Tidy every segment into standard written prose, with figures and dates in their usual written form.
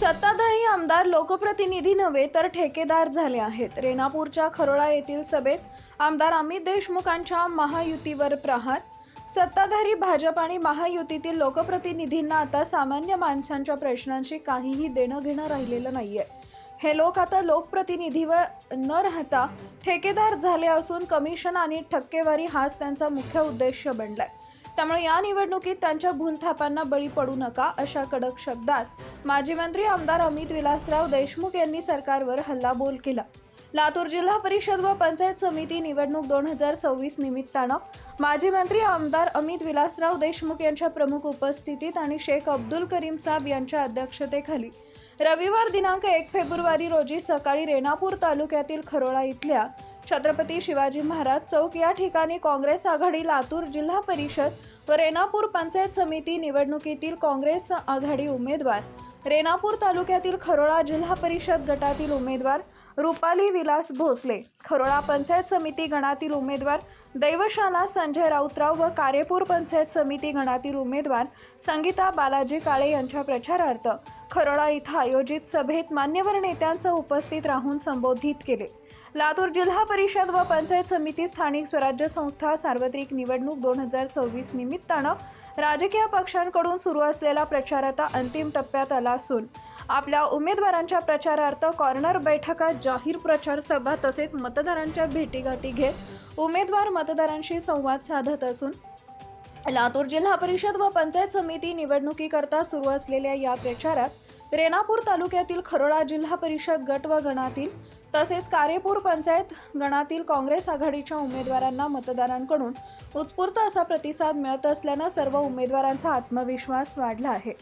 सत्ताधारी आमदार लोकप्रतिनिधी नव्हे तर ठेकेदार झाले आहेत। रेणापूरच्या खरोळा येथील सभेत आमदार अमित देशमुखांच्या महायुतीवर प्रहार। सत्ताधारी भाजप आणि महायुतीतील लोकप्रतिनिधींना आता सामान्य माणसांच्या प्रश्नांशी काहीही देणं घेणं राहिलेलं नाहीये। हे लोक आता लोकप्रतिनिधीवर न राहता ठेकेदार झाले असून कमिशन आणि टक्केवारी हाच त्यांचा मुख्य उद्देश बनलाय। त्यामुळे या निवडणुकीत त्यांच्या भूलथापांना बळी पडू नका अशा कडक शब्दात माजी मंत्री आमदार अमित विलासराव देशमुख यांनी सरकारवर हल्लाबोल केला। लातूर जिल्हा परिषद व पंचायत समिती निवडणूक 2026 निमित्तानं माजी मंत्री आमदार अमित विलासराव देशमुख यांच्या प्रमुख उपस्थितीत आणि शेख अब्दुल करीम साहेब यांच्या अध्यक्षतेखाली रविवार दिनांक 1 फेब्रुवारी रोजी सकाळी रेणापूर तालुक्यातील खरोळा इथल्या छत्रपती शिवाजी महाराज चौक या ठिकाणी काँग्रेस आघाडी लातूर जिल्हा परिषद व रेणापूर पंचायत समिती निवडणुकीतील काँग्रेस आघाडी उमेदवार, रेणापूर तालुक्यातील खरोळा जिल्हा परिषद गटातील उमेदवार रुपाली विलास भोसले, खरोळा पंचायत समिती गणातील उमेदवार दैवशाला संजय राऊतराव व कारेपूर पंचायत समिती गणातील उमेदवार संगीता बालाजी काळे यांच्या प्रचारार्थ खरोळा इथं आयोजित सभेत मान्यवर नेत्यांसह उपस्थित राहून संबोधित केले। लातूर जिल्हा परिषद व पंचायत समिती स्थानिक स्वराज्य संस्था सार्वत्रिक निवडणूक 2026 निमित्तानं राजकीय पक्षांकडून सुरू असलेला प्रचार आता अंतिम टप्प्यात आला असून आपल्या उमेदवारांच्या प्रचारार्थ कॉर्नर बैठका, जाहीर प्रचार सभा तसेच मतदारांच्या भेटीगाठी घेत उमेदवार मतदारांशी संवाद साधत असून लातूर जिल्हा परिषद व पंचायत समिती निवडणुकीकरता सुरू असलेल्या या प्रचारात रेणापूर तालुक्यातील खरोळा जिल्हा परिषद गट व गणातील तसेच कारेपूर पंचायत गणातील काँग्रेस आघाडीच्या उमेदवारांना मतदारांकडून उत्स्फूर्त असा प्रतिसाद मिळत असल्याने सर्व उमेदवारांचा आत्मविश्वास वाढला आहे।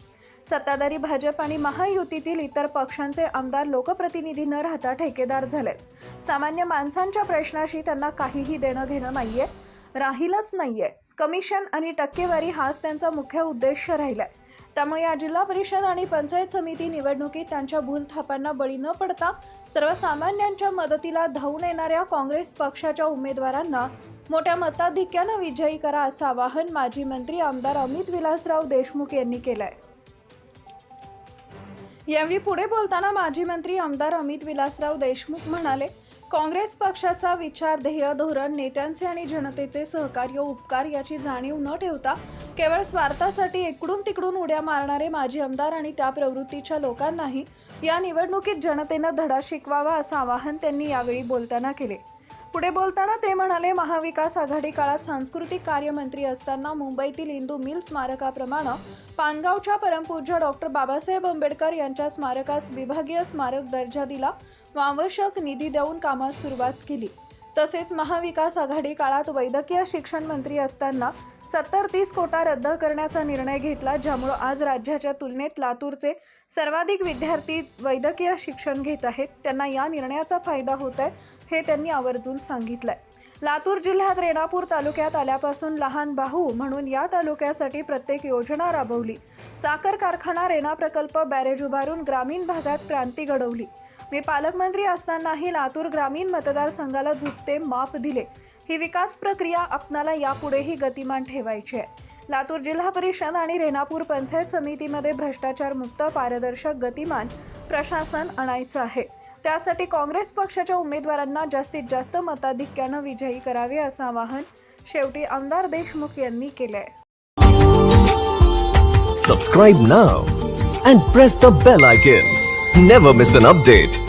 सत्ताधारी भाजप आणि महायुतीतील इतर पक्षांचे आमदार लोकप्रतिनिधी न राहता ठेकेदार झालेत। सामान्य माणसांच्या प्रश्नाशी त्यांना काहीही देणं घेणं नाहीये, राहिलंच नाहीये। कमिशन आणि टक्केवारी हाच त्यांचा मुख्य उद्देश राहिलाय। त्यामुळे या जिल्हा परिषद आणि पंचायत समिती निवडणुकीत त्यांच्या भूलथापांना बळी न पडता सर्वसामान्यांच्या मदतीला धावून येणाऱ्या काँग्रेस पक्षाच्या उमेदवारांना मोठ्या मताधिक्याने विजयी करा असं आवाहन माजी मंत्री आमदार अमित विलासराव देशमुख यांनी केलंय। यावेळी पुढे बोलताना माजी मंत्री आमदार अमित विलासराव देशमुख म्हणाले, काँग्रेस पक्षाचा विचार, ध्येय, धोरण, नेत्यांचे आणि जनतेचे सहकार्य, उपकार याची जाणीव न ठेवता केवळ स्वार्थासाठी इकडून तिकडून उड्या मारणारे माजी आमदार आणि त्या प्रवृत्तीच्या लोकांनाही या निवडणुकीत जनतेनं धडा शिकवावा असं आवाहन त्यांनी यावेळी बोलताना केले। पुढे बोलताना ते म्हणाले, महाविकास आघाडी काळात सांस्कृतिक कार्य मंत्री असताना मुंबईतील इंदू मिल स्मारकाप्रमाणे पानगावच्या परमपूज्य डॉक्टर बाबासाहेब आंबेडकर यांच्या स्मारकास विभागीय स्मारक दर्जा दिला व आवश्यक निधी देऊन कामास सुरुवात केली। तसेच महाविकास आघाडी काळात वैद्यकीय शिक्षण मंत्री असताना 70-30 कोटा रद्द करण्याचा निर्णय घेतला, ज्यामुळे आज राज्याच्या तुलनेत लातूरचे सर्वाधिक विद्यार्थी वैद्यकीय शिक्षण घेत आहेत। त्यांना या निर्णयाचा फायदा होत आहे हे त्यांनी आवर्जून सांगितलंय। लातूर जिल्ह्यात रेणापूर तालुक्यात आल्यापासून लहान भाऊ म्हणून या तालुक्यासाठी प्रत्येक योजना राबवली। साखर कारखाना, रेणा प्रकल्प, बॅरेज उभारून ग्रामीण भागात क्रांती घडवली। मी पालकमंत्री असतानाही लातूर ग्रामीण मतदारसंघाला झुकते माप दिले। ही विकास प्रक्रिया आपणाला यापुढेही गतिमान ठेवायची आहे। लातूर जिल्हा परिषद आणि रेणापूर पंचायत समितीमध्ये भ्रष्टाचार मुक्त, पारदर्शक, गतिमान प्रशासन आणायचं आहे। त्यासाठी काँग्रेस पक्षाच्या उमेदवारांना जास्तीत जास्त मताधिक्याने विजयी करावे असं आवाहन शेवटी आमदार देशमुख यांनी केलंय। Subscribe now and press the bell icon. Never miss an update.